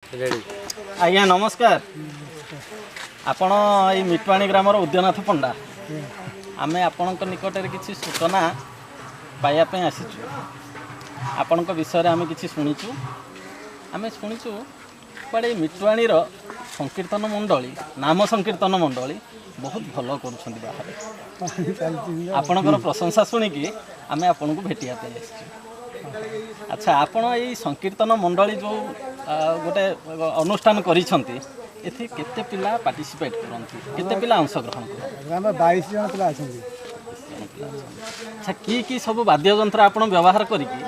आज्ञा नमस्कार। आपण ये मिटवाणी ग्रामर उद्यनाथ पंडा आम आपण निकट में किसी सूचना पाइबापी आसीचु। आपण विषय आम कि शुणीचु आम शुणीचु कड़े मिटवाणीर संकीर्तन मंडली नाम संकीर्तन मंडली बहुत भल कर बाहर आपणकर प्रशंसा शुणिकी आम आपन को भेटिया अच्छा आपण ये संकीर्तन मंडली जो गोटे अनुष्ठान करिसेंती एथि केते पिला पार्टिसिपेट करंती केते पिला अंशग्रहण करंती? हम 22 जन पिला आछंती। अच्छा की सब वाद्य यंत्र आपण व्यवहार करिकी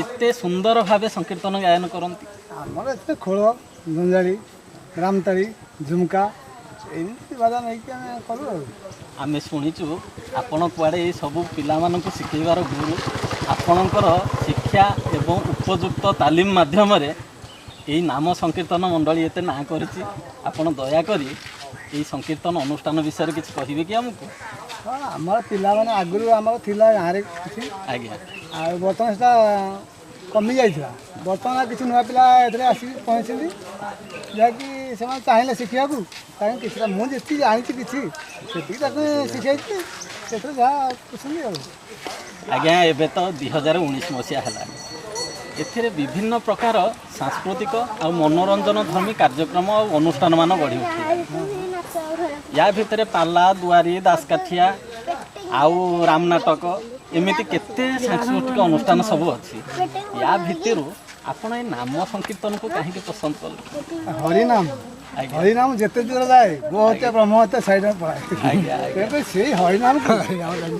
एते सुंदर भावे संकीर्तन गायन करंती? हमर एते खोल गंजाली रामताली झुमका एमती बाजा नहीं कि हम करू। आमे शुणीचु आपण कुआडे सब पिला मानकु शिखैबार गुरु आपणकर शिक्षा एवं उपयुक्त तालीम माध्यम रे यही नाम संकीर्तन मंडली एते ना करिछि। आपण दयाकरी यही संकीर्तन अनुष्ठान विषय किसी कहिबे कि हमको? हाँ आमर पिला माने आगुरु आमर थिला गारे किछि आज्ञा आ बर्तमान सेटा कमी जाइथिला। बर्तमान किछि नुवा पिला एथरे आसी पहुंचली जाकि सेमा चाहिले शिखिया को ताकि किछि मु जेति जानिछि किछि सेति ताके शिखाइछि सेथरे जा कुछनी हो। आज्ञा एबे तो 2019 मसीहा है एथिरे विभिन्न प्रकार सांस्कृतिक और मनोरंजन धर्मी कार्यक्रम और अनुष्ठान मान गढ़ी उठे या भितर पाला दुआरी दासकाठिया आउ राम नाटक एमती केते सांस्कृतिक अनुष्ठान सब अच्छी या भितर आपण ए नाम संकीर्तन को कहीं पसंद कल? हरिनाम हरिनाम जिते दूर जाए गो हत्या ब्रह्म हत्या साइड में पड़ाए से हरिनाम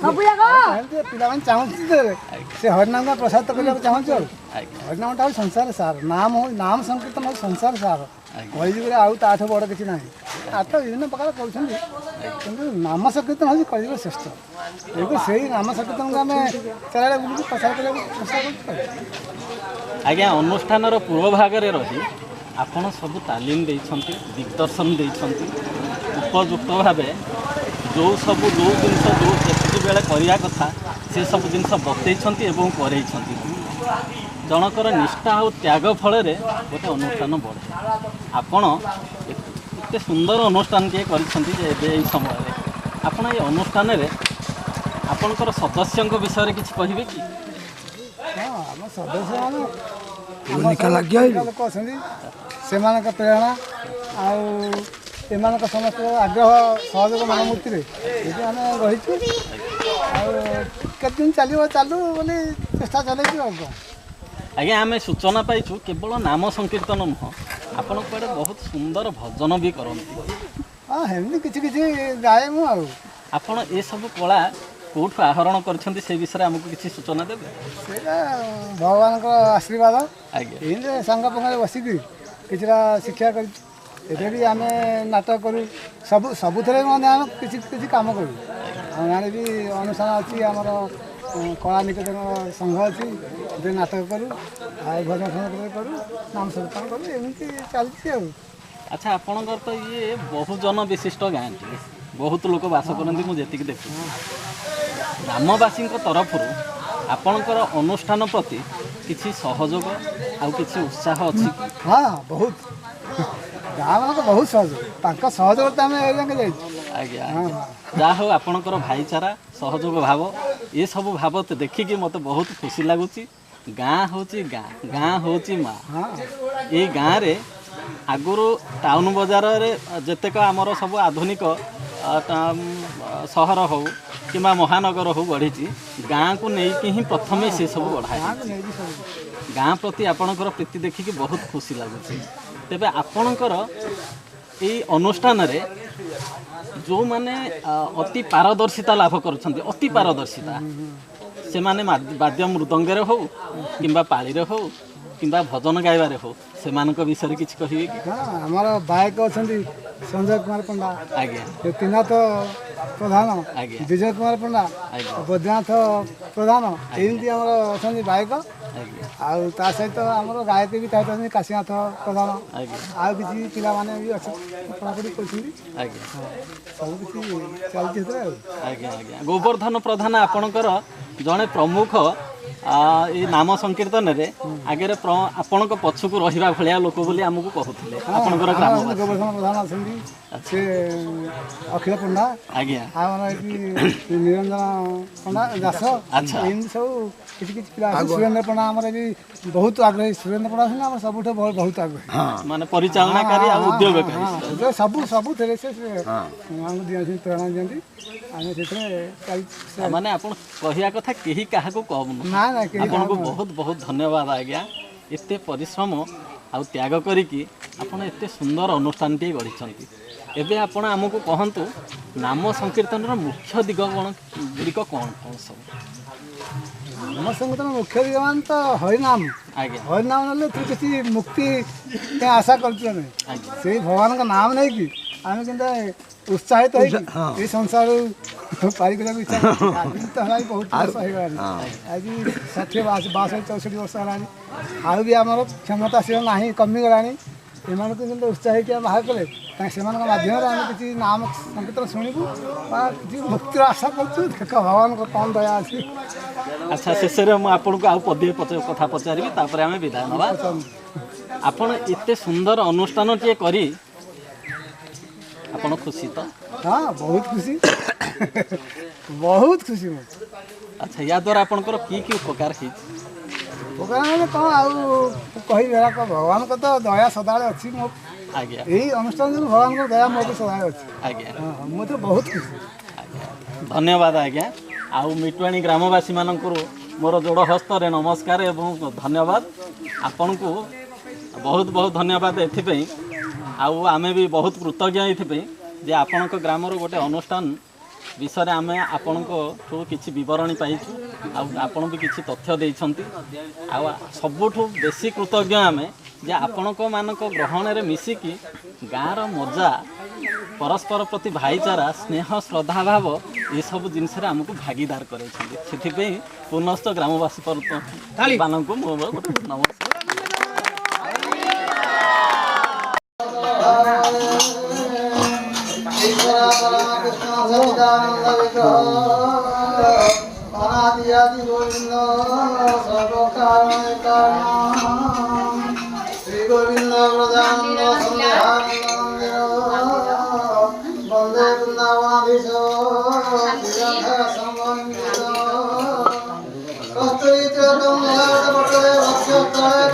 पिला चाहूँ से हरिनाम का प्रसाद करने चाहूँ। हरिनाम टा संसार सार नाम हो नाम संकीर्तन हो संसार सार कलिजुग आउ ताठ बड़ किसी ना आठ विभिन्न प्रकार कर नाम संकीर्तन हूँ कलिजुग श्रेष्ठ एवं से नाम संकीर्तन को आम चार बुल प्रसार कर। आज्ञा अनुष्ठान पूर्व भाग में रही आपण सब तालीम देइछंती दिग्दर्शन देइछंती उपयुक्त भाव जो सब जो जिनस जो जेति बेले करिया कथा से सब जिनस बतैछंती एवं करैछंती जनकर निष्ठा और त्याग फल गोटे अनुष्ठान बढ़े आपण एते सुंदर अनुष्ठान के करिछंती जे एबे समय आपण ए अनुष्ठान रे आपणकर सदस्यों विषय किछि कहिबे कि? हां हम सदस्य माने भूमिका लग लोक अछंती सेमानक प्रेरणा आउ समस्त आग्रह सहयोग मनमूर्ति ये आम रही दिन चलो चालू बोली चेष्टा चलू। आज्ञा आम सूचना पाइछु केवल नाम संकीर्तन नुह आपण कड़े बहुत सुंदर भजन भी करती? हाँ हेमती किसी किसी गाए मुझे आपण ये सब कला कौटू आहरण कर विषय आमको किसी सूचना देवे? भगवान आशीर्वाद आज्ञा ये सांग पंगे बसिक किसी शिक्षा कर भी आम नाटक करूँ सब सबुथे किसी काम करूँ गाँव भी अनुष्ठान अच्छी आमर कला निकेतन संघ अच्छी नाटक करूँ भजन संग करूँ नाम संकीर्तन करूँ एमती चलती। अच्छा आपणकर तो ये बहुजन विशिष्ट गाँ बहुत लोक बास करती मुझे देखी ग्रामवासी तरफ आपणकर अनुष्ठान प्रति किसी सहयोग आउ किसी उत्साह अच्छी? हाँ बहुत गाँव मान बहुत सहयोग सहयोग आज्ञा जहाँ हो आपणकर भाईचारा सहयोग भाव ये सब भाव देखिकी मत बहुत खुशी लगुच। गाँ हूँ गाँ हूँ माँ ये गाँव रे आगुरी टाउन बजार जेतेक आमर सब आधुनिक सहर हो कि महानगर हो गढ़ी गाँ को लेकिन ही प्रथम से सब बढ़ाई गाँ प्रति आपणकर प्रीति देखिकी बहुत खुशी लगुच। तेबे आपणकर ये अनुष्ठान रे जो माने अति पारदर्शिता लाभ करछंती अति पारदर्शिता से माने वाद्य मृदंगे हो किंबा पाली रे हो किंबा भजन गायबारे हो से मानक विषय किछि कहिबे कि? हाँ हमारा गायक अछंती संजय कुमार पंडा आज्ञा तीनाथ प्रधान आज्ञा विजय कुमार पंडा बैद्यनाथ प्रधान एमती आम अच्छा गायक आ सहित आम गायक भी कहते काशीनाथ प्रधान आ किसी पिला माने भी अच्छा पढ़ापढ़ी कर सब किसी चलती। आज्ञा आज्ञा गोवर्धन प्रधान आपणकर जड़े प्रमुख এই ନାମ ସଂକୀର୍ତ୍ତନରେ ଆଗରେ ଆପଣଙ୍କ ପଛକୁ ରହିବା ଭଳିଆ ଲୋକ ବୋଲି ଆମକୁ କହୁଥିଲେ ଆପଣଙ୍କର ଗ୍ରାମବାସୀ। ଗୋବର୍ଦ୍ଧନ ପ୍ରଧାନ ଅଛନ୍ତି, ସେ ଅଖିଳ ପଣ୍ଡା, ଆଜ୍ଞା, ଆମର ଏଠି ନିରଞ୍ଜନ ପଣ୍ଡା ଦାସ, ଆଚ୍ଛା, ଏମିତି ସବୁ କିଛି କିଛି ପିଲା ଅଛନ୍ତି। ସୁରେନ୍ଦ୍ର ପଣ୍ଡା ଆମର ଏଠି ବହୁତ ଆଗ୍ରହୀ। ସୁରେନ୍ଦ୍ର ପଣ୍ଡା ଅଛନ୍ତି ଆମର ସବୁଠୁ ବହୁତ ଆଗ୍ରହୀ, ମାନେ ପରିଚାଳନାକାରୀ ଆଉ ଉଦ୍ୟୋଗକାରୀ ସବୁଥିରେ ସେ ଆମକୁ ଦିଅନ୍ତି, ପ୍ରେରଣା ଦିଅନ୍ତି। ଆମେ ସେଥିରେ ମାନେ ଆପଣ କହିବା କଥା କେହି କାହାକୁ କମ୍ ନୁହଁ। ନା ନା ଆପଣଙ୍କୁ ବହୁତ ବହୁତ ଧନ୍ୟବାଦ ଆଜ୍ଞା। ଏତେ ପରିଶ୍ରମ ଆଉ ତ୍ୟାଗ କରିକି ଆପଣ ଏତେ ସୁନ୍ଦର ଅନୁଷ୍ଠାନଟିଏ ଗଢ଼ିଛନ୍ତି। ଏବେ ଆପଣ ଆମକୁ କହନ୍ତୁ ନାମ ସଂକୀର୍ତ୍ତନର ମୁଖ୍ୟ ଦିଗ ଗୁଡ଼ିକ କ'ଣ କ'ଣ ସବୁ? ନାମ ସଂକୀର୍ତ୍ତନ ମୁଖ୍ୟ ଦିଗ ମାନେ ତ ହରିନାମ। ଆଜ୍ଞା, ହରିନାମ ନେଲେ ତୁ କିଛି ମୁକ୍ତି ପାଇଁ ଆଶା କରୁଛୁ ଆମେ। ସେଇ ଭଗବାନଙ୍କ ନାମ ନେଇକି ଆମେ କିନ୍ତୁ ଉତ୍ସାହିତ ହେଇକି ଏଇ ସଂସାରରୁ ପାରି କରିବାକୁ ଇଚ୍ଛା କରୁଛୁ। ଆଜି ତ ହେଲାଣି ବହୁତ ବର୍ଷ ହେଇଗଲାଣି, ଆଜି 60 62 64 ବର୍ଷ ହେଲାଣି। ଆଉ ବି ଆମର କ୍ଷମତାଶୀଳ ନାହିଁ, କମିଗଲାଣି। ଏମାନଙ୍କୁ କିନ୍ତୁ ଉତ୍ସାହ ହେଇକି ଆମେ ବାହାର କଲେ ସେମାନଙ୍କ ମାଧ୍ୟମରେ ଆମେ କିଛି ନାମ ସଂକୀର୍ତ୍ତନ ଶୁଣିବୁ ବା କିଛି ମୁକ୍ତିର ଆଶା କରୁଛୁ। ଦେଖ ଭଗବାନଙ୍କ କ'ଣ ଦୟା ଅଛି। ଆଚ୍ଛା, ଶେଷରେ ମୁଁ ଆପଣଙ୍କୁ ଆଉ ପଦିଏ କଥା ପଚାରିବି, ତାପରେ ଆମେ ବିଦାୟ ନେବା। ଆପଣ ଏତେ ସୁନ୍ଦର ଅନୁଷ୍ଠାନଟିଏ କରି ଆପଣ ଖୁସି ତ? ହଁ, ବହୁତ ଖୁସି, ବହୁତ ଖୁସି ମୁଁ। ଆଚ୍ଛା, ୟା ଦ୍ୱାରା ଆପଣଙ୍କର କି ଉପକାର ହେଇଛି? ଉପକାର ମାନେ କ'ଣ ଆଉ କହିବି, ହେରା ଭଗବାନଙ୍କ ତ ଦୟା ସଦାବେଳେ ଅଛି। ମୋ ଆଜ୍ଞା, ଏଇ ଅନୁଷ୍ଠାନ ଯୋଗୁଁ ଭଗବାନଙ୍କ ଦୟା ମୋ ବି ସଦାବେଳେ ଅଛି। ଆଜ୍ଞା, ମୁଁ ତ ବହୁତ ଖୁସି। ଆଜ୍ଞା, ଧନ୍ୟବାଦ ଆଜ୍ଞା। ଆଉ ମିଟୁଆଣୀ ଗ୍ରାମବାସୀମାନଙ୍କୁ ମୋର ଯୋଡ଼ ହସ୍ତରେ ନମସ୍କାର ଏବଂ ଧନ୍ୟବାଦ। ଆପଣଙ୍କୁ ବହୁତ ବହୁତ ଧନ୍ୟବାଦ ଏଥିପାଇଁ। ଆଉ ଆମେ ବି ବହୁତ କୃତଜ୍ଞ ଏଥିପାଇଁ ଯେ ଆପଣଙ୍କ ଗ୍ରାମର ଗୋଟେ ଅନୁଷ୍ଠାନ ବିଷୟରେ ଆମେ ଆପଣଙ୍କଠୁ କିଛି ବିବରଣୀ ପାଇଛୁ, ଆଉ ଆପଣ ବି କିଛି ତଥ୍ୟ ଦେଇଛନ୍ତି। ଆଉ ସବୁଠୁ ବେଶୀ କୃତଜ୍ଞ ଆମେ ଯେ ଆପଣଙ୍କମାନଙ୍କ ଗ୍ରହଣରେ ମିଶିକି ଗାଁର ମଜା, ପରସ୍ପର ପ୍ରତି ଭାଇଚାରା, ସ୍ନେହ, ଶ୍ରଦ୍ଧାଭାବ ଏସବୁ ଜିନିଷରେ ଆମକୁ ଭାଗିଦାର କରାଇଛନ୍ତି। ସେଥିପାଇଁ ପୁନଶ୍ଚ ଗ୍ରାମବାସୀ ମାନଙ୍କୁ ମୋର ଗୋଟେ ନମସ୍କାର। অনাদি গোবিন্দ সর্বকারণে কারণ শ্রী গোবিন্দ প্রজানন্দ সন্ধ্যানন্দ বন্দে বৃন্দাবনাধীশ শ্রীরাধা সম্বন্ধিত কস্তুরী চিরতম পটলে ভক্ষ্যত্রয়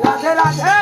রাধে রাধে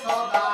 ସଦା